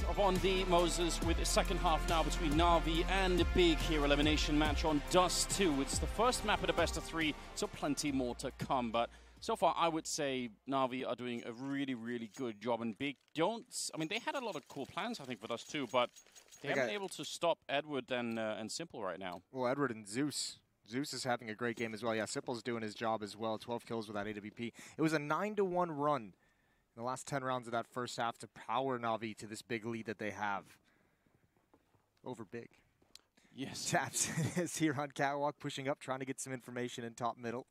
of On The Moses with the second half now between Na'Vi and Big here. Elimination match on Dust2. It's the first map at a best of 3, so plenty more to come. But so far, I would say Na'Vi are doing a really, really good job. And Big don't... I mean, they had a lot of cool plans, I think, for Dust2, but they haven't been able to stop Edward and Simple right now. Well, Edward and Zeus. Zeus is having a great game as well. Yeah, Simple's doing his job as well. 12 kills without AWP. It was a 9-1 run in the last 10 rounds of that first half to power Na'Vi to this big lead that they have over Big. Yes. Taps is here on Catwalk, pushing up, trying to get some information in top middle.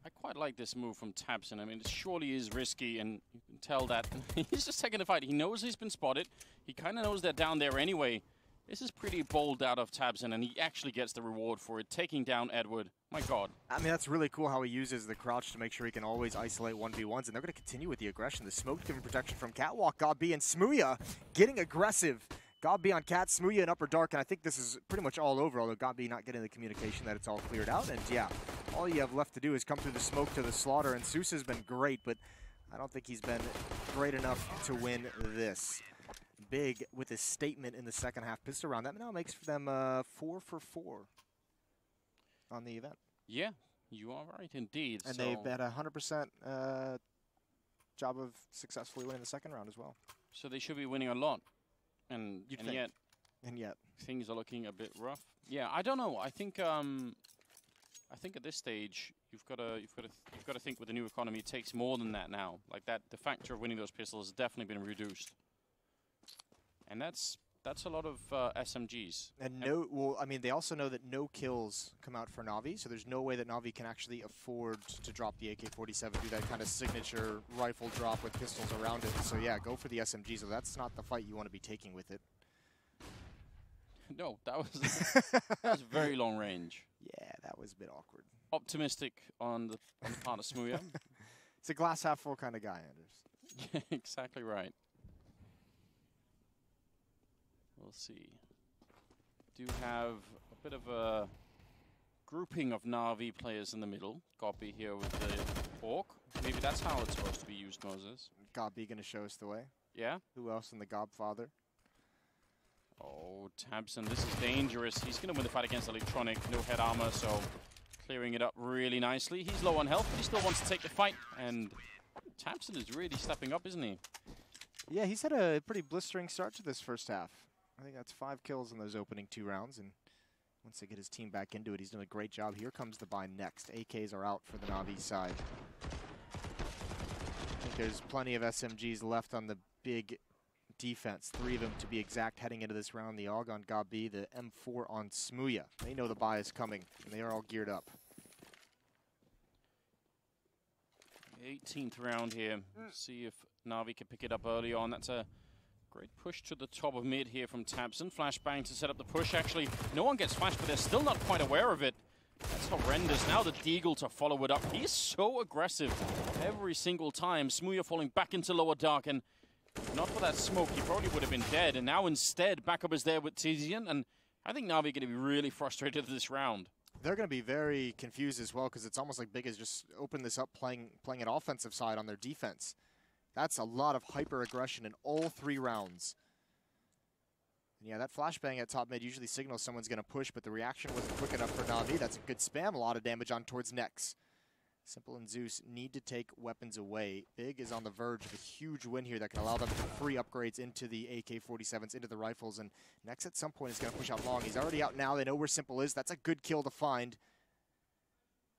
I quite like this move from Tabson. I mean, it surely is risky, and you can tell that he's just taking the fight. He knows he's been spotted. He kind of knows they're down there anyway. This is pretty bold out of Tabson, and he actually gets the reward for it, taking down Edward. My God. I mean, that's really cool how he uses the crouch to make sure he can always isolate 1v1s, and they're going to continue with the aggression. The smoke giving protection from Catwalk, Godb, and Smooya getting aggressive. Godb on Cat, Smooya in Upper Dark, and I think this is pretty much all over, although Godb not getting the communication that it's all cleared out. And yeah, all you have left to do is come through the smoke to the slaughter, and Zeus has been great, but I don't think he's been great enough to win this. Big with his statement in the second half pistol round. That now makes for them 4 for 4 on the event. Yeah, you are right indeed. And they've had a 100% job of successfully winning the second round as well. So they should be winning a lot. And yet things are looking a bit rough. Yeah, I don't know. I think at this stage you've got to think with the new economy it takes more than that now. Like that, the factor of winning those pistols has definitely been reduced. And that's a lot of SMGs. And I mean, they also know that no kills come out for Na'Vi, so there's no way that Na'Vi can actually afford to drop the AK-47, do that kind of signature rifle drop with pistols around it. So yeah, go for the SMG. So that's not the fight you want to be taking with it. No, that was very long range. Yeah, that was a bit awkward. Optimistic on the part of Smooya. It's a glass half full kind of guy, Anders. Yeah, exactly right. We'll see. Do have a bit of a grouping of Na'Vi players in the middle. Godb here with the Hawk. Maybe that's how it's supposed to be used, Moses. Godb going to show us the way. Yeah? Who else in the Godfather? Oh, Tabson, this is dangerous. He's going to win the fight against Electronic. No head armor, so clearing it up really nicely. He's low on health, but he still wants to take the fight. And Tabson is really stepping up, isn't he? Yeah, he's had a pretty blistering start to this first half. I think that's 5 kills in those opening 2 rounds, and once they get his team back into it, he's doing a great job. Here comes the buy next. AKs are out for the Na'Vi side. I think there's plenty of SMGs left on the Big defense. 3 of them to be exact heading into this round. The AUG on Godb, the M4 on Smooya. They know the buy is coming, and they are all geared up. 18th round here. See if Na'Vi can pick it up early on. That's a great push to the top of mid here from Tabson. Flashbang to set up the push. Actually, no one gets flashed, but they're still not quite aware of it. That's horrendous. Now the Deagle to follow it up. He's so aggressive every single time. Smooya falling back into lower dark, and not for that smoke, he probably would have been dead. And now instead, backup is there with Tizian, and I think Na'Vi are going to be really frustrated this round. They're going to be very confused as well, because it's almost like Big has just opened this up playing an offensive side on their defense. That's a lot of hyper-aggression in all 3 rounds. And yeah, that flashbang at top mid usually signals someone's going to push, but the reaction wasn't quick enough for Na'Vi. That's a good spam, a lot of damage on towards Nex. Simple and Zeus need to take weapons away. Big is on the verge of a huge win here that can allow them to free upgrades into the AK-47s, into the rifles, and Nex at some point is going to push out long. He's already out now. They know where Simple is. That's a good kill to find.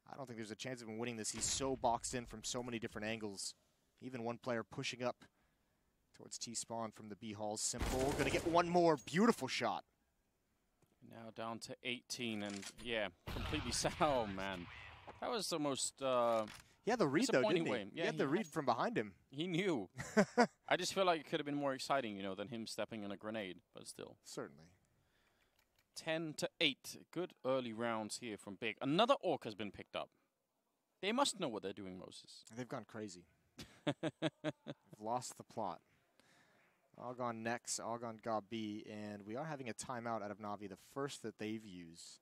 I don't think there's a chance of him winning this. He's so boxed in from so many different angles. Even one player pushing up towards T-spawn from the B-halls. Simple going to get one more beautiful shot. Now down to 18, and yeah, completely oh man. That was the most he had the read though, didn't he? Yeah, he had the read from behind him. He knew. I just feel like it could have been more exciting, you know, than him stepping in a grenade, but still. Certainly. 10-8. Good early rounds here from Big. Another Orc has been picked up. They must know what they're doing, Moses. They've gone crazy. Lost the plot. AUG on Nex, AUG on Godb, and we are having a timeout out of Na'Vi, the first that they've used.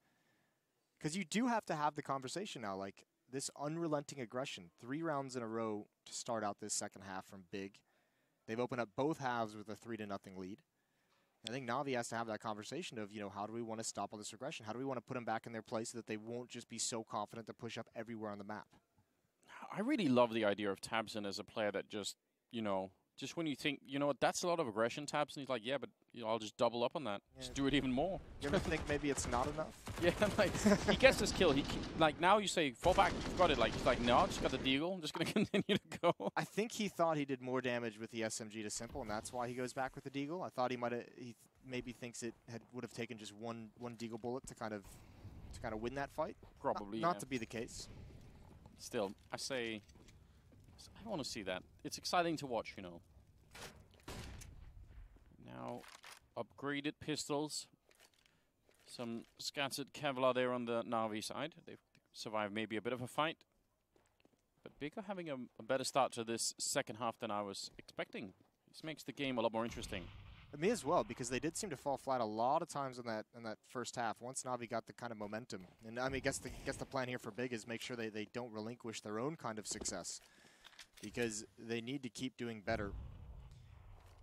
Because you do have to have the conversation now, like this unrelenting aggression. 3 rounds in a row to start out this second half from Big. They've opened up both halves with a 3-0 lead. I think Na'Vi has to have that conversation of, how do we want to stop all this aggression? How do we want to put them back in their place so that they won't just be so confident to push up everywhere on the map? I really love the idea of tabseN as a player that just, just when you think, that's a lot of aggression, tabseN, he's like, yeah, but I'll just double up on that. Yeah. Just do it even more. You ever think maybe it's not enough? Yeah, like, he gets this kill. Now you say, fall back, you've got it. Like, he's like, no, I just got the deagle. I'm just going to continue to go. I think he thought he did more damage with the SMG to Simple, and that's why he goes back with the deagle. I thought he maybe thinks it would have taken just one deagle bullet to kind of win that fight. Probably, not to be the case. Still, I want to see that. It's exciting to watch, Now, upgraded pistols. Some scattered Kevlar there on the Na'Vi side. They've survived maybe a bit of a fight. But Big are having a better start to this second half than I was expecting. This makes the game a lot more interesting. Me as well, because they did seem to fall flat a lot of times in that first half. Once Na'Vi got the kind of momentum, and I guess the plan here for Big is make sure they don't relinquish their own kind of success, because they need to keep doing better,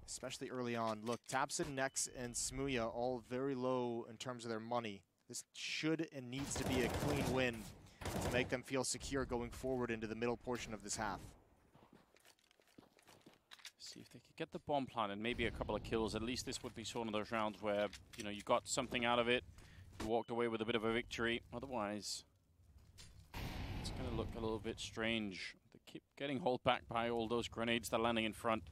especially early on. Look, tabseN, Nex, and Smooya all very low in terms of their money. This should and needs to be a clean win to make them feel secure going forward into the middle portion of this half. See if they could get the bomb planted, maybe a couple of kills. At least this would be one of those rounds where, you got something out of it. You walked away with a bit of a victory. Otherwise, it's going to look a little bit strange. They keep getting held back by all those grenades that are landing in front.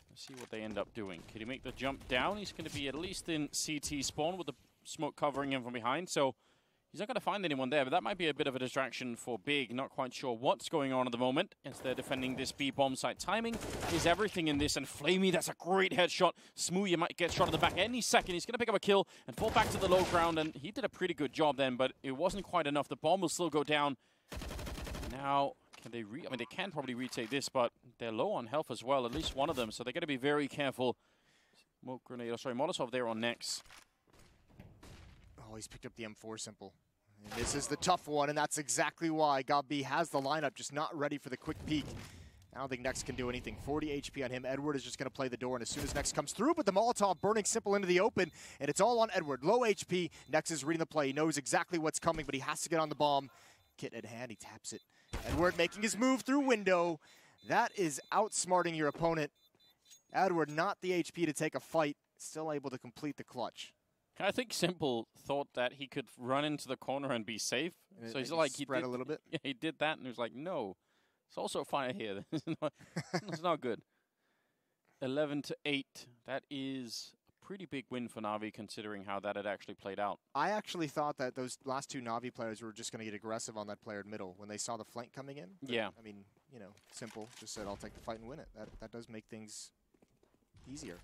Let's see what they end up doing. Can he make the jump down? He's going to be at least in CT spawn with the smoke covering him from behind. So he's not going to find anyone there, but that might be a bit of a distraction for Big. Not quite sure what's going on at the moment as they're defending this B bomb site. Timing is everything in this, and Flamey, that's a great headshot. Smooya might get shot at the back any second. He's going to pick up a kill and fall back to the low ground, and he did a pretty good job then, but it wasn't quite enough. The bomb will still go down. Now, can they they can probably retake this, but they're low on health as well, at least one of them, so they're going to be very careful. Smoke grenade, Molotov there on Nex. Oh, he's picked up the M4 Simple. And this is the tough one, and that's exactly why Gabi has the lineup, just not ready for the quick peek. I don't think Nex can do anything. 40 HP on him. Edward is just going to play the door, and as soon as Nex comes through, but the Molotov burning Simple into the open, and it's all on Edward. Low HP. Nex is reading the play. He knows exactly what's coming, but he has to get on the bomb. Kit in hand, he taps it. Edward making his move through window. That is outsmarting your opponent. Edward, not the HP to take a fight, still able to complete the clutch. I think Simple thought that he could run into the corner and be safe. And so he's like, he spread a little bit. Yeah, he did that, and he was like, no. It's also fire here. It's not good. 11-8. That is a pretty big win for Na'Vi, considering how that had actually played out. I actually thought that those last two Na'Vi players were just going to get aggressive on that player in middle when they saw the flank coming in. But, yeah. I mean, Simple just said, I'll take the fight and win it. That does make things easier.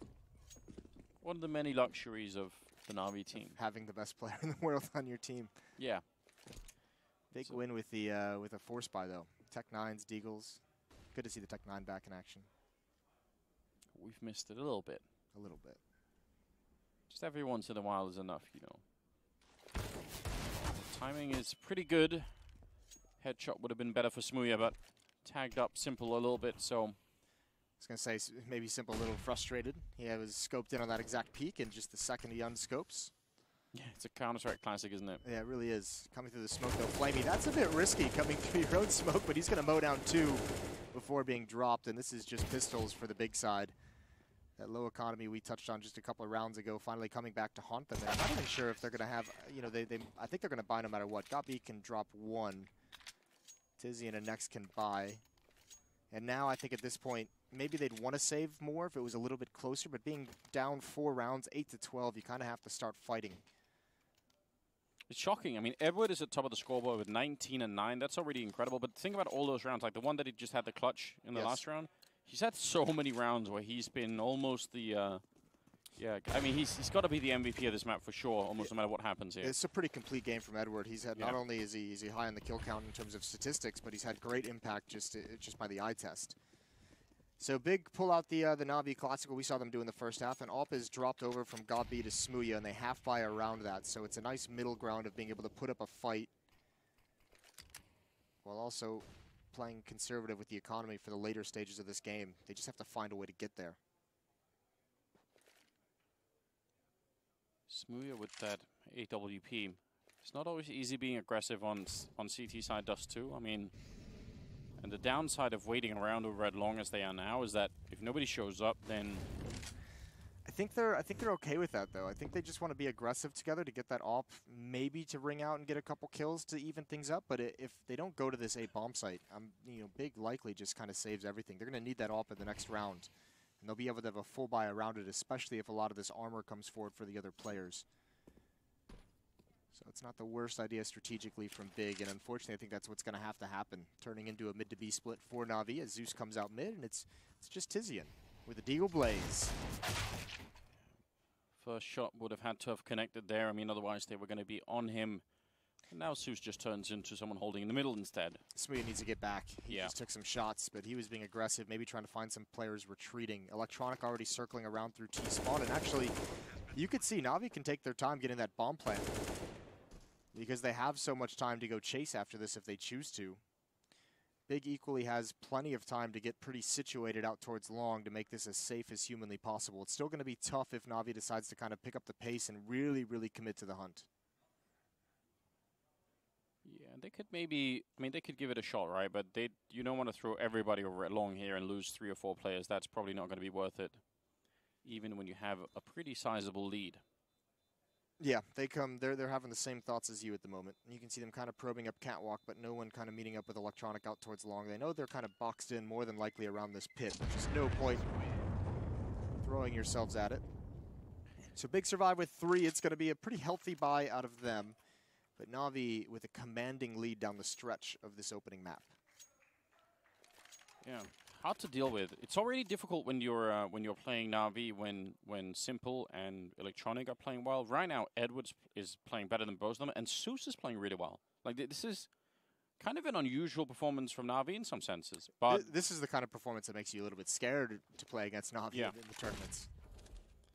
One of the many luxuries of the Na'Vi team. Having the best player in the world on your team. Yeah. Big win with the with a force buy though. Tech 9s, Deagles. Good to see the Tech 9 back in action. We've missed it a little bit. A little bit. Just every once in a while is enough, Timing is pretty good. Headshot would have been better for Smooya, but tagged up Simple a little bit, so. I was going to say, maybe Simple a little frustrated. He was scoped in on that exact peak, and just the second he unscopes. Yeah, it's a Counter-Strike classic, isn't it? Yeah, it really is. Coming through the smoke, though, Flamey, that's a bit risky, coming through your own smoke, but he's going to mow down 2 before being dropped, and this is just pistols for the Big side. That low economy we touched on just a couple of rounds ago, finally coming back to haunt them. And I'm not even sure if they're going to have, I think they're going to buy no matter what. Gabi can drop 1. Tizzy and a Nex can buy. And now I think at this point, maybe they'd want to save more if it was a little bit closer, but being down 4 rounds, 8-12, you kind of have to start fighting. It's shocking. I mean, Edward is at top of the scoreboard with 19 and 9. That's already incredible. But think about all those rounds, like the one that he just had the clutch in the last round. He's had so many rounds where he's been almost the, I mean, he's got to be the MVP of this map for sure, almost no matter what happens here. It's a pretty complete game from Edward. He's had, not only is he high on the kill count in terms of statistics, but he's had great impact just by the eye test. So Big pull out the Na'Vi Classical we saw them do in the first half, and AWP is dropped over from Gabi to Smooya, and they half buy around that. So it's a nice middle ground of being able to put up a fight while also playing conservative with the economy for the later stages of this game. They just have to find a way to get there. Smooya with that AWP. It's not always easy being aggressive on CT side Dust2. I mean, and the downside of waiting around over as long as they are now is that if nobody shows up, then I think they're okay with that though. I think they just want to be aggressive together to get that AWP, maybe to ring out and get a couple kills to even things up. But if they don't go to this A bomb site, Big likely just kind of saves everything. They're going to need that AWP in the next round, and they'll be able to have a full buy around it, especially if a lot of this armor comes forward for the other players. So it's not the worst idea strategically from Big, and unfortunately I think that's what's going to happen, turning into a mid to B split for Na'Vi as Zeus comes out mid, and it's just Tizian with a Deagle Blaze. First shot would have had to have connected there. I mean, otherwise they were going to be on him. And now Zeus just turns into someone holding in the middle instead. Smooya needs to get back. He just took some shots, but he was being aggressive, maybe trying to find some players retreating. Electronic already circling around through T-spawn, and actually, you could see Na'Vi can take their time getting that bomb plant, because they have so much time to go chase after this if they choose to. Big equally has plenty of time to get pretty situated out towards long to make this as safe as humanly possible. It's still going to be tough if Na'Vi decides to kind of pick up the pace and really, really commit to the hunt. Yeah, they could maybe, I mean, they could give it a shot, right? But you don't want to throw everybody over at long here and lose 3 or 4 players. That's probably not going to be worth it, even when you have a pretty sizable lead. Yeah, they're having the same thoughts as you at the moment. You can see them kind of probing up catwalk, but no one kind of meeting up with Electronic out towards long. They know they're kind of boxed in more than likely around this pit. There's just no point throwing yourselves at it. So Big survive with 3. It's going to be a pretty healthy buy out of them. But Na'Vi with a commanding lead down the stretch of this opening map. Yeah, hard to deal with. It's already difficult when you're playing Na'Vi when Simple and Electronic are playing well. Right now, Edwards is playing better than both of them, and Zeus is playing really well. Like, this is kind of an unusual performance from Na'Vi in some senses. But this is the kind of performance that makes you a little bit scared to play against Na'Vi in the tournaments.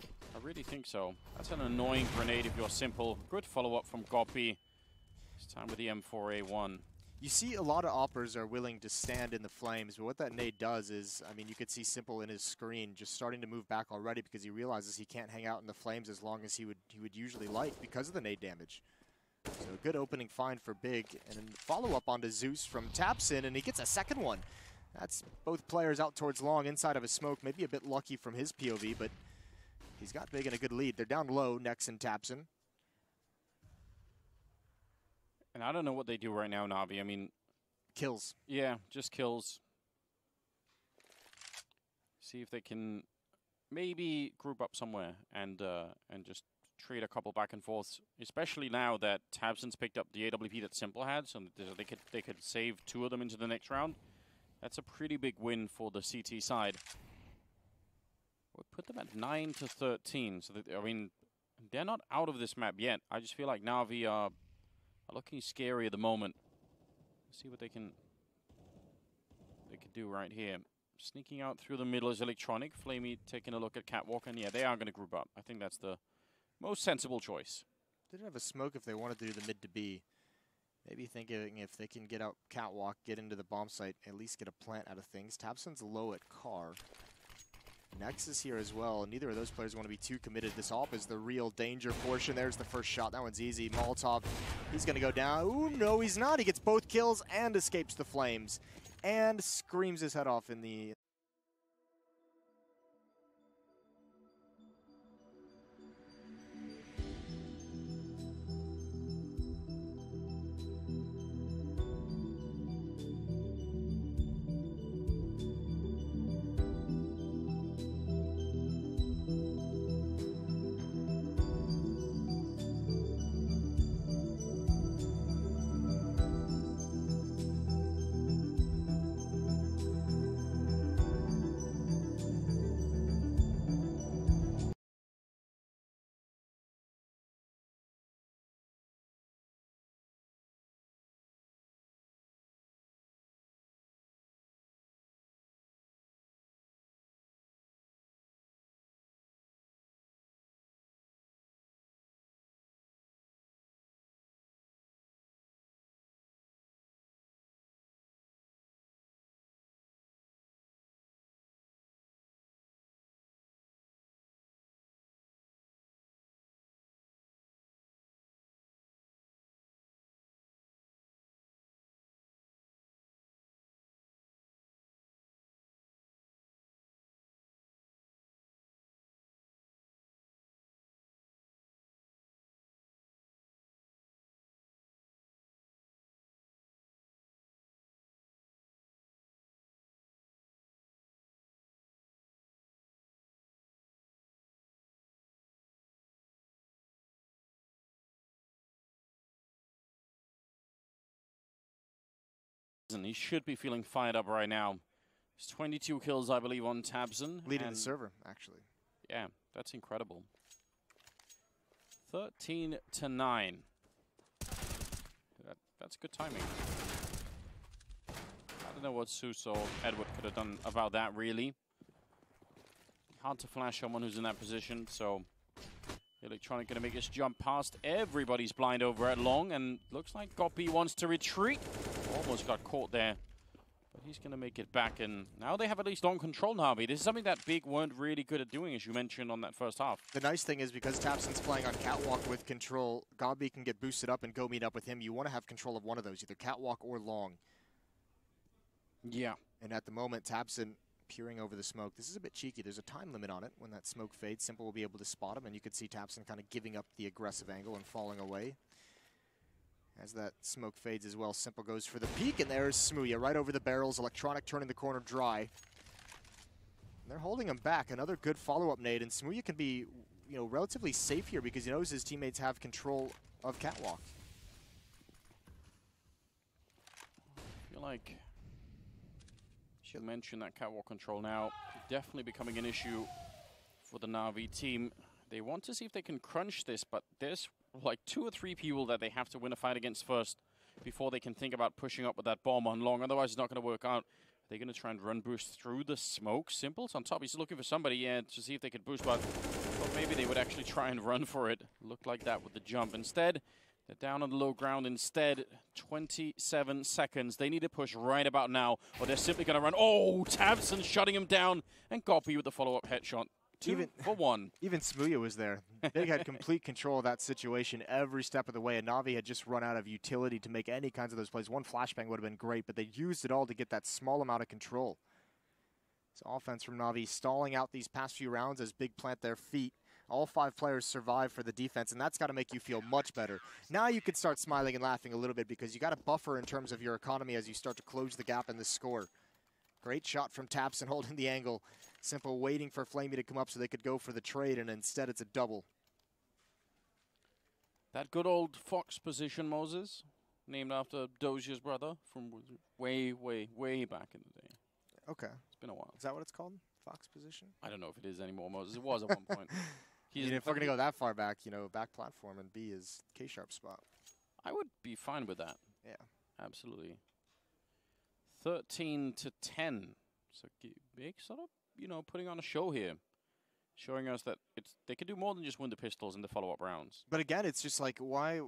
I really think so. That's an annoying grenade if you're Simple. Good follow-up from Goppy. It's time with the M4A1. You see a lot of oppers are willing to stand in the flames, but what that nade does is, I mean, you could see Simple in his screen just starting to move back already because he realizes he can't hang out in the flames as long as he would usually like because of the nade damage. So a good opening find for Big, and then follow-up onto Zeus from Tapsin, and he gets a second one. That's both players out towards long inside of a smoke, maybe a bit lucky from his POV, but he's got Big in a good lead. They're down low, Nex and Tapsin. And I don't know what they do right now, Na'Vi. I mean, kills. Yeah, just kills. See if they can maybe group up somewhere and just trade a couple back and forths. Especially now that Tabson's picked up the AWP that Simple had, so they could save 2 of them into the next round. That's a pretty big win for the CT side. We'll put them at 9-13. So that, I mean, they're not out of this map yet. I just feel like Na'Vi are looking scary at the moment. Let's see what they can do right here. Sneaking out through the middle is Electronic. Flamey taking a look at Catwalk, and yeah, they are going to group up. I think that's the most sensible choice. Didn't have a smoke if they wanted to do the mid to B. Maybe thinking if they can get out Catwalk, get into the bomb site, at least get a plant out of things. Tabson's low at car. Nex is here as well. Neither of those players want to be too committed. This AWP is the real danger portion. There's the first shot. That one's easy. Molotov, he's going to go down. Ooh, no, he's not. He gets both kills and escapes the flames and screams his head off in the... And he should be feeling fired up right now. It's 22 kills, I believe, on Tabson. Leading the server, actually. Yeah, that's incredible. 13-9. That's good timing. I don't know what Zeus or Edward could have done about that, really. Hard to flash someone who's in that position, so Electronic going to make this jump past everybody's blind over at long, and looks like Goppy wants to retreat. Almost got caught there, but he's going to make it back, and now they have at least long control, Navi. This is something that Big weren't really good at doing, as you mentioned on that first half. The nice thing is, because Tabson's playing on Catwalk with control, Goppy can get boosted up and go meet up with him. You want to have control of one of those, either Catwalk or long. Yeah. And at the moment, Tabson peering over the smoke. This is a bit cheeky. There's a time limit on it. When that smoke fades, Simple will be able to spot him, and you can see Tabson kind of giving up the aggressive angle and falling away. As that smoke fades as well, Simple goes for the peek, and there's Smooya right over the barrels. Electronic turning the corner dry. And they're holding him back. Another good follow-up nade, and Smooya can be, relatively safe here because he knows his teammates have control of Catwalk. I feel like should mention that Catwalk control now definitely becoming an issue for the Na'Vi team. They want to see if they can crunch this, but there's like 2 or 3 people that they have to win a fight against first before they can think about pushing up with that bomb on long. Otherwise, it's not going to work out. They're going to try and run boost through the smoke. Simple's on top. He's looking for somebody, yeah, to see if they could boost, but well, maybe they would actually try and run for it. Looked like that with the jump. Instead, they're down on the low ground instead. 27 seconds. They need to push right about now, or they're simply going to run. Oh, Tabson shutting him down, and Goppy with the follow-up headshot. 2 for 1. Even Smooya was there. Big had complete control of that situation every step of the way, and Na'Vi had just run out of utility to make any kinds of those plays. One flashbang would have been great, but they used it all to get that small amount of control. So offense from Na'Vi stalling out these past few rounds as Big plant their feet. All 5 players survive for the defense, and that's got to make you feel much better. Now you can start smiling and laughing a little bit because you got a buffer in terms of your economy as you start to close the gap in the score. Great shot from Tabson holding the angle. Simple waiting for Flamey to come up so they could go for the trade, and instead it's a double. That good old Fox position, Moses, named after Dozier's brother from way, way, way back in the day. Okay. It's been a while. Is that what it's called? Fox position? I don't know if it is anymore, Moses. It was at one point. If we're going to go that far back, back platform and B is K-Sharp spot. I would be fine with that. Yeah. Absolutely. 13-10. So Big sort of, putting on a show here. Showing us that they could do more than just win the pistols in the follow-up rounds. But again, it's just like why,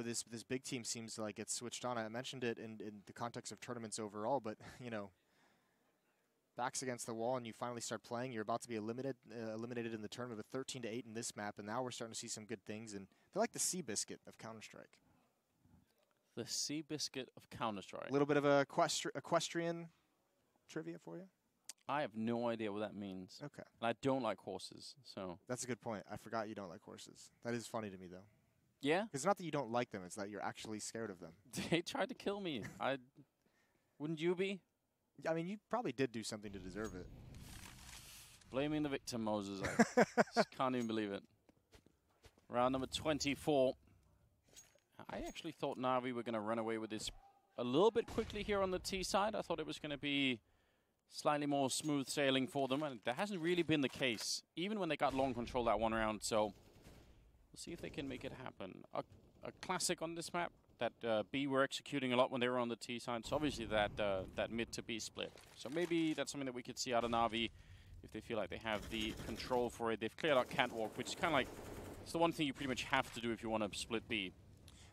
this Big team seems like it's switched on. I mentioned it in the context of tournaments overall, but, backs against the wall and you finally start playing. You're about to be eliminated in the tournament with 13-8 in this map, and now we're starting to see some good things. And they're like the Seabiscuit of Counter-Strike. The Seabiscuit of Counter-Strike. A little bit of a equestrian trivia for you. I have no idea what that means. Okay. And I don't like horses, so. That's a good point. I forgot you don't like horses. That is funny to me, though. Yeah? It's not that you don't like them, it's that you're actually scared of them. They tried to kill me. Wouldn't you be? I mean, you probably did do something to deserve it. Blaming the victim, Moses. I just can't even believe it. Round number 24. I actually thought Na'Vi were going to run away with this a little bit quickly here on the T side. I thought it was going to be slightly more smooth sailing for them, and that hasn't really been the case, even when they got long control that one round. So we'll see if they can make it happen. A classic on this map that B were executing a lot when they were on the T side. So obviously that mid to B split. So maybe that's something that we could see out of Na'Vi if they feel like they have the control for it. They've cleared out Catwalk, which is kind of like, it's the one thing you pretty much have to do if you want to split B.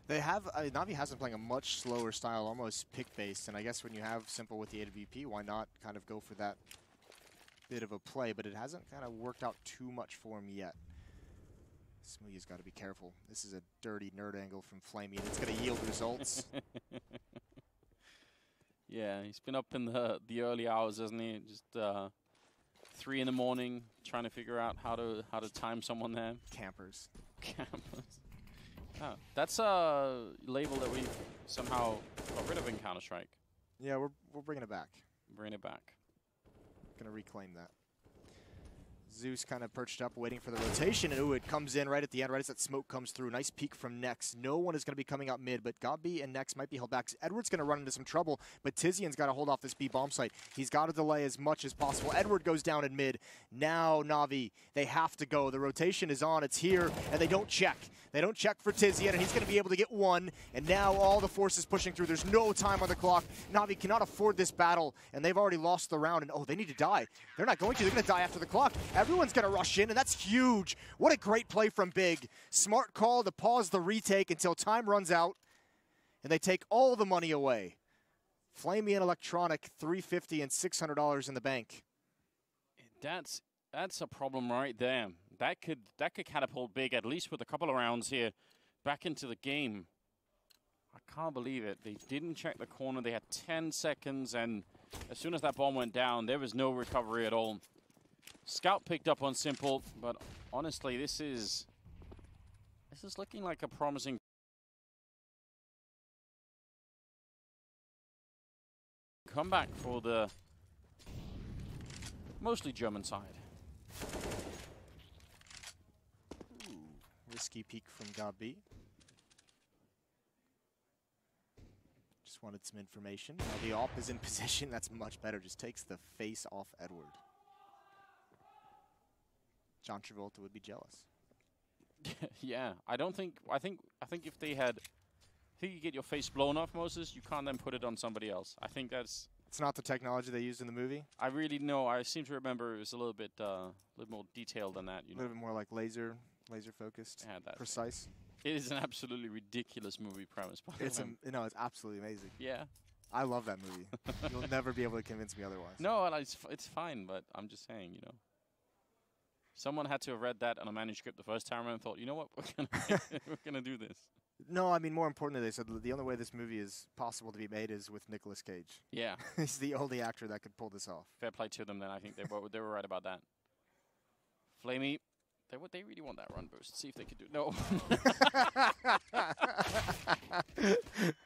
They have, Na'Vi has been playing a much slower style, almost pick-based, and I guess when you have Simple with the AWP, why not kind of go for that bit of a play, but it hasn't kind of worked out too much for him yet. Smooya's got to be careful. This is a dirty nerd angle from Flamey, and it's going to yield results. Yeah, he's been up in the early hours, hasn't he? Just 3 in the morning, trying to figure out how to time someone there. Campers. Campers. Oh, that's a label that we somehow got rid of in Counter-Strike. Yeah, we're bringing it back. Bring it back. Gonna reclaim that. Zeus kind of perched up, waiting for the rotation, and ooh, it comes in right at the end, right as that smoke comes through. Nice peek from Nex. No one is going to be coming out mid, but Gabi and Nex might be held back. Edward's going to run into some trouble, but Tizian's got to hold off this B bomb site. He's got to delay as much as possible. Edward goes down in mid. Now Na'Vi, they have to go. The rotation is on, it's here, and they don't check. They don't check for Tizian, and he's going to be able to get one, and now all the forces pushing through. There's no time on the clock. Na'Vi cannot afford this battle, and they've already lost the round, and oh, they need to die. They're not going to. They're going to die after the clock. Everyone's going to rush in, and that's huge. What a great play from Big. Smart call to pause the retake until time runs out, and they take all the money away. Flamey and Electronic, $350 and $600 in the bank. That's a problem right there. That could catapult Big, at least with a couple of rounds here, back into the game. I can't believe it. They didn't check the corner. They had 10 seconds, and as soon as that bomb went down, there was no recovery at all. Scout picked up on Simple, but honestly, this is looking like a promising comeback for the mostly German side. Ooh, risky peek from Gabi. Just wanted some information. Now the op is in position. That's much better. Just takes the face off Edward. John Travolta would be jealous. Yeah, I think if they had, you get your face blown off, Moses, you can't then put it on somebody else. I think that's. It's not the technology they used in the movie. I really know. I seem to remember it was a little bit more detailed than that. You know, a little bit more like laser focused, yeah, precise. It is an absolutely ridiculous movie premise. It's it's absolutely amazing. Yeah, I love that movie. You'll never be able to convince me otherwise. No, it's fine, but I'm just saying, you know. Someone had to have read that on a manuscript the first time and thought, you know what, we're gonna do this. No, I mean, more importantly, they said the only way this movie is possible to be made is with Nicolas Cage. Yeah. He's the only actor that could pull this off. Fair play to them then. I think they were right about that. Flamey, they really want that run boost. See if they could do it. No.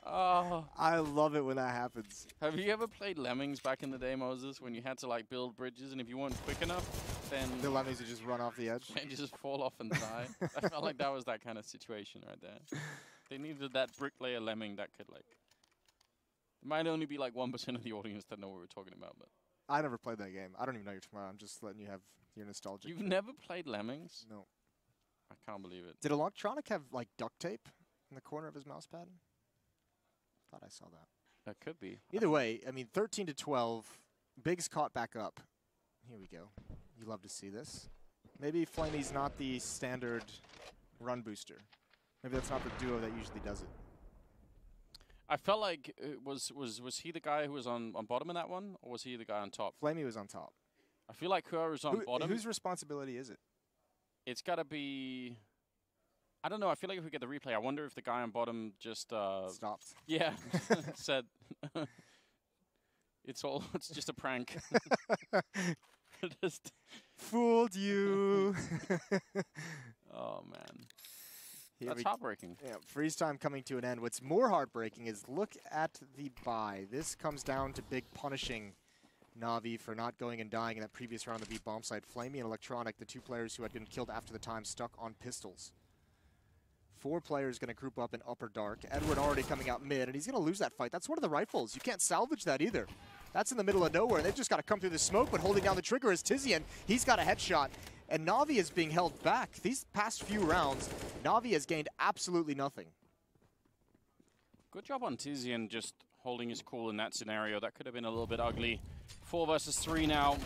Oh. I love it when that happens. Have you ever played Lemmings back in the day, Moses, when you had to like build bridges, and if you weren't quick enough, then the Lemmings would just run off the edge? They just fall off and die. I felt like that was that kind of situation right there. They needed that bricklayer Lemming that could like. It might only be like 1% of the audience that know what we're talking about, but. I never played that game. I don't even know you're talking about. I'm just letting you have your nostalgia. You've never played Lemmings? No. I can't believe it. Did Electronic have like duct tape in the corner of his mouse pad? Thought I saw that. That could be. Either way, I mean, 13-12. Big's caught back up. Here we go. You love to see this. Maybe Flamey's not the standard run booster. Maybe that's not the duo that usually does it. I felt like was he the guy who was on bottom in that one, or was he the guy on top? Flamey was on top. I feel like Kura was on bottom. Whose responsibility is it? It's got to be. I don't know. I feel like if we get the replay, I wonder if the guy on bottom just stopped. Yeah, said it's just a prank. Just fooled you. Oh man. That's heartbreaking. Yeah, freeze time coming to an end. What's more heartbreaking is look at the buy. This comes down to Big punishing Na'Vi for not going and dying in that previous round of the B bomb site. Flamey and Electronic, the two players who had been killed after the time, stuck on pistols. 4 players going to group up in upper dark. Edward already coming out mid, and he's going to lose that fight. That's one of the rifles. You can't salvage that either. That's in the middle of nowhere. They've just got to come through the smoke, but holding down the trigger is Tizian. He's got a headshot. And Na'Vi is being held back. These past few rounds, Na'Vi has gained absolutely nothing. Good job on Tizian just holding his cool in that scenario. That could have been a little bit ugly. 4 versus 3 now.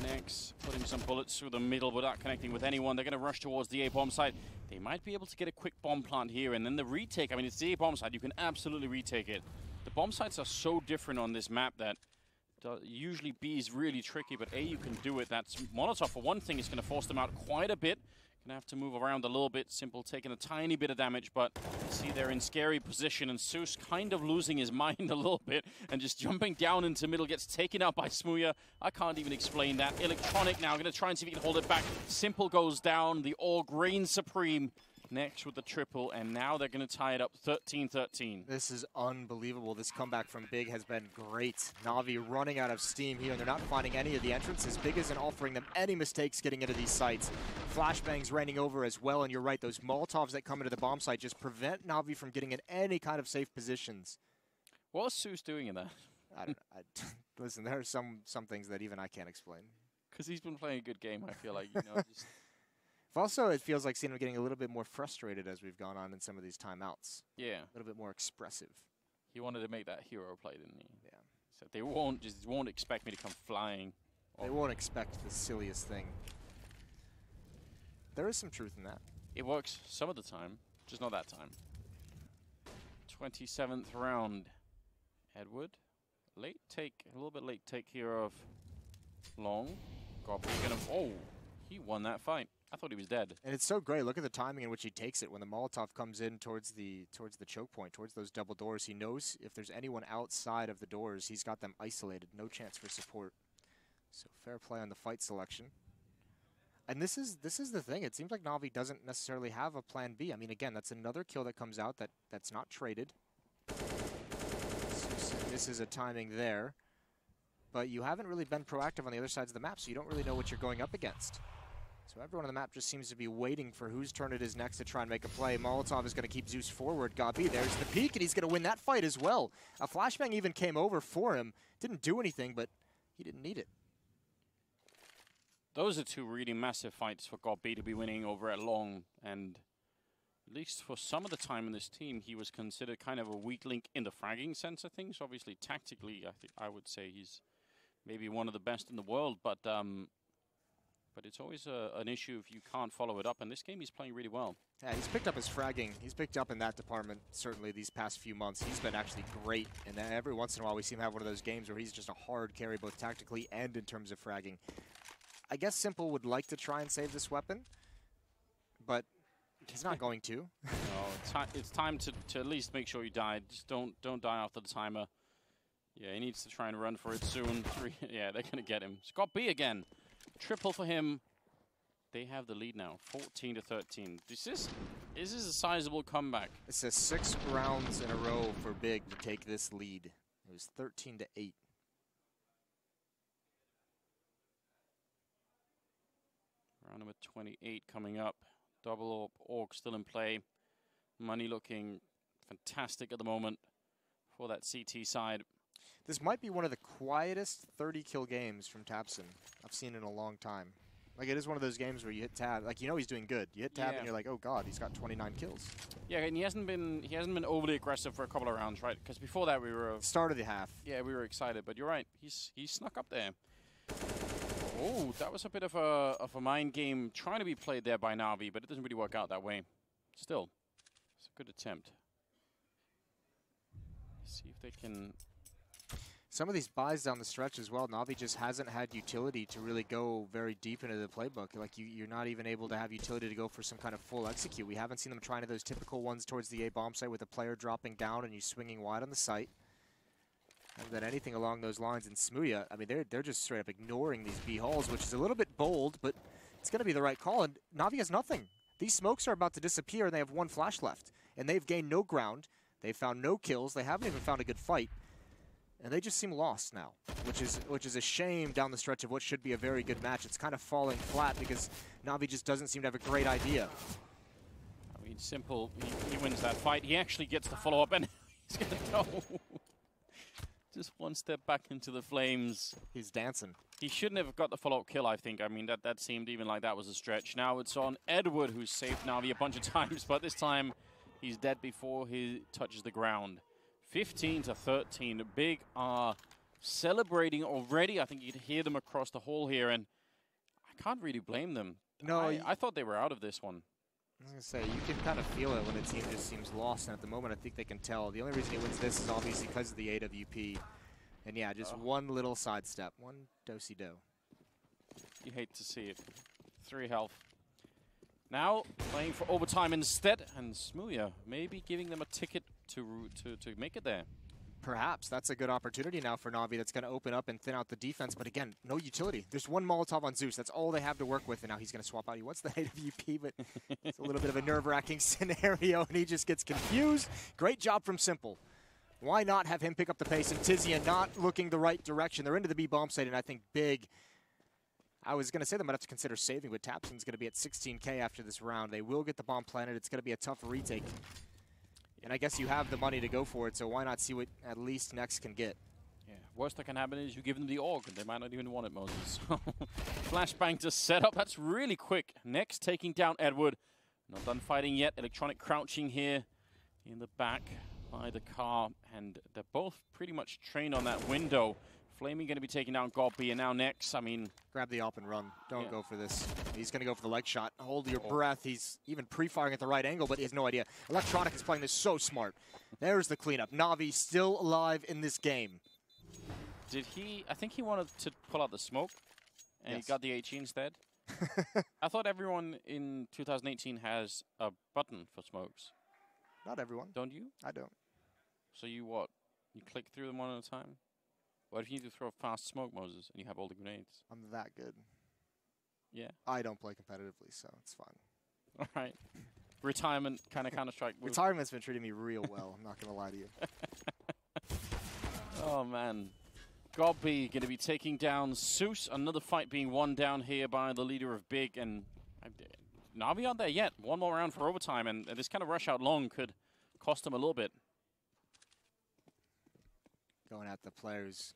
Next, putting some bullets through the middle without connecting with anyone. They're going to rush towards the A bomb site. They might be able to get a quick bomb plant here, and then the retake. I mean, it's the A bomb site. You can absolutely retake it. The bomb sites are so different on this map that usually B is really tricky, but A, you can do it. That's Molotov, for one thing, is going to force them out quite a bit. Going to have to move around a little bit. Simple taking a tiny bit of damage, but see they're in scary position, and Zeus kind of losing his mind a little bit and just jumping down into middle, gets taken out by Smooya. I can't even explain that. Electronic now going to try and see if he can hold it back. Simple goes down. The Org reigns supreme. next with the triple, and now they're going to tie it up 13-13. This is unbelievable. This comeback from Big has been great. Na'Vi running out of steam here, and they're not finding any of the entrances. Big isn't offering them any mistakes getting into these sites. Flashbangs raining over as well, and you're right, those Molotovs that come into the bomb site just prevent Na'Vi from getting in any kind of safe positions. What's Seuss doing in that? I don't know. Listen, there are some things that even I can't explain. Because he's been playing a good game, I feel like, you know, just... Also, it feels like seeing him getting a little bit more frustrated as we've gone on in some of these timeouts. Yeah. A little bit more expressive. He wanted to make that hero play, didn't he? Yeah. So they won't expect me to come flying. They won't expect the silliest thing. There is some truth in that. It works some of the time, just not that time. 27th round. Edward. Late take, a little bit late take here of Long. Goblin gonna, oh, he won that fight. I thought he was dead. And it's so great. Look at the timing in which he takes it. When the Molotov comes in towards the choke point, towards those double doors, he knows if there's anyone outside of the doors, he's got them isolated. No chance for support. So fair play on the fight selection. And this is the thing. It seems like Na'Vi doesn't necessarily have a plan B. I mean, again, that's another kill that comes out that's not traded. So this is a timing there. But you haven't really been proactive on the other sides of the map, so you don't really know what you're going up against. So everyone on the map just seems to be waiting for whose turn it is next to try and make a play. Molotov is going to keep Zeus forward. Gabi, there's the peek, and he's going to win that fight as well. A flashbang even came over for him. Didn't do anything, but he didn't need it. Those are two really massive fights for Gabi to be winning over at Long. And at least for some of the time in this team, he was considered kind of a weak link in the fragging sense of things. Obviously, tactically, I would say he's maybe one of the best in the world, but it's always an issue if you can't follow it up. And this game, he's playing really well. Yeah, he's picked up his fragging. He's picked up in that department, certainly, these past few months. He's been actually great. And then every once in a while, we see him have one of those games where he's just a hard carry, both tactically and in terms of fragging. I guess Simple would like to try and save this weapon, but he's not going to. No, it's time to at least make sure you die. Just don't die after the timer. Yeah, he needs to try and run for it soon. Yeah, they're going to get him. Scott B again. Triple for him. They have the lead now, 14-13. Is this a sizable comeback? It says 6 rounds in a row for Big to take this lead. It was 13-8. Round number 28 coming up. Double Orc still in play. Money looking fantastic at the moment for that CT side. This might be one of the quietest 30-kill games from Tapson I've seen in a long time. Like, it is one of those games where you hit tab, like, you know he's doing good. You hit tab and you're like, oh god, he's got 29 kills. Yeah, and he hasn't been overly aggressive for a couple of rounds, right? Because before that we were start of the half. Yeah, we were excited, but you're right. He's snuck up there. Oh, that was a bit of a mind game trying to be played there by Na'Vi, but it doesn't really work out that way. Still, it's a good attempt. See if they can. Some of these buys down the stretch as well, Na'Vi just hasn't had utility to really go very deep into the playbook. Like, you're not even able to have utility to go for some kind of full execute. We haven't seen them trying to those typical ones towards the A bomb site with a player dropping down and you swinging wide on the site. And then anything along those lines in Smuya, I mean, they're just straight up ignoring these B hulls, which is a little bit bold, but it's going to be the right call. And Na'Vi has nothing. These smokes are about to disappear, and they have 1 flash left. And they've gained no ground. They've found no kills. They haven't even found a good fight. And they just seem lost now, which is a shame down the stretch of what should be a very good match. It's kind of falling flat because Na'Vi just doesn't seem to have a great idea. I mean, Simple, he wins that fight. He actually gets the follow-up, and he's going to go. Just 1 step back into the flames. He's dancing. He shouldn't have got the follow-up kill, I think. I mean, that seemed even like that was a stretch. Now it's on Edward, who's saved Na'Vi a bunch of times, but this time he's dead before he touches the ground. 15-13. Big are celebrating already. I think you can hear them across the hall here, and I can't really blame them. No, I thought they were out of this one. I was going to say, you can kind of feel it when the team just seems lost, and at the moment I think they can tell. The only reason he wins this is obviously because of the AWP. And yeah, just one little sidestep, one do-si-do. You hate to see it. 3 health. Now playing for overtime instead, and Smuya maybe giving them a ticket to make it there. Perhaps that's a good opportunity now for Na'Vi that's going to open up and thin out the defense. But again, no utility. There's one Molotov on Zeus. That's all they have to work with. And now he's going to swap out. He wants the AWP, but it's a little bit of a nerve-wracking scenario, and he just gets confused. Great job from Simple. Why not have him pick up the pace? And Tizian not looking the right direction. They're into the B bomb site, and I think Big. I was going to say they might have to consider saving, but Tapson's going to be at 16K after this round. They will get the bomb planted. It's going to be a tough retake. And I guess you have the money to go for it, so why not see what at least Next can get? Yeah, worst that can happen is you give them the AUG, and they might not even want it, Moses. Flashbang to set up. That's really quick. Next taking down Edward. Not done fighting yet. Electronic crouching here in the back by the car, and they're both pretty much trained on that window. Flaming going to be taking down Godby, and now Next, I mean... Grab the op and run. Don't go for this. He's going to go for the leg shot. Hold your breath. He's even pre-firing at the right angle, but he has no idea. Electronic is playing this so smart. There's the cleanup. Na'Vi still alive in this game. Did he... I think he wanted to pull out the smoke, and yes. he got the HE instead. I thought everyone in 2018 has a button for smokes. Not everyone. Don't you? I don't. So you what? You click through them one at a time? What if you need to throw fast smoke, Moses, and you have all the grenades? I'm that good. Yeah. I don't play competitively, so it's fine. All right. Retirement kind of Counter-Strike. Retirement's been treating me real well. I'm not going to lie to you. Oh, man. Godby going to be taking down Zeus. Another fight being won down here by the leader of Big. And Na'Vi aren't there yet. One more round for overtime. And this kind of rush out long could cost them a little bit. Going at the players.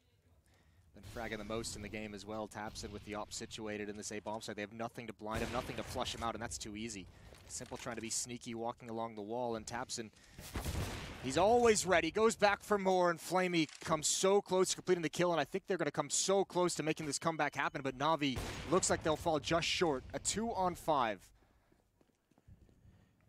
Been fragging the most in the game as well. Tapson with the op situated in this A bomb site. They have nothing to blind him, nothing to flush him out, and that's too easy. Simple trying to be sneaky, walking along the wall, and Tapson, he's always ready. Goes back for more, and Flamey comes so close to completing the kill, and I think they're going to come so close to making this comeback happen, but Na'Vi looks like they'll fall just short. A 2-on-5.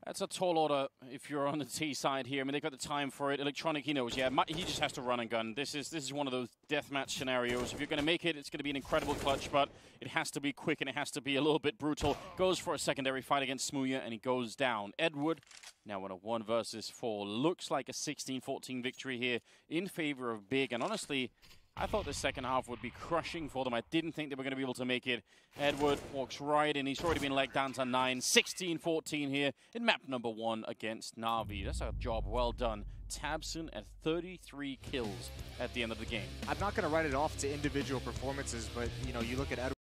That's a tall order if you're on the T side here. I mean, they've got the time for it. Electronic, he knows, yeah, he just has to run and gun. This is one of those deathmatch scenarios. If you're going to make it, it's going to be an incredible clutch, but it has to be quick and it has to be a little bit brutal. Goes for a secondary fight against Smooya, and he goes down. Edward, now on a 1 versus 4. Looks like a 16-14 victory here in favor of Big, and honestly, I thought the second half would be crushing for them. I didn't think they were going to be able to make it. Edward walks right in. He's already been let down to 9. 16-14 here in map number 1 against Na'Vi. That's a job well done. Tabson at 33 kills at the end of the game. I'm not going to write it off to individual performances, but, you know, you look at Edward.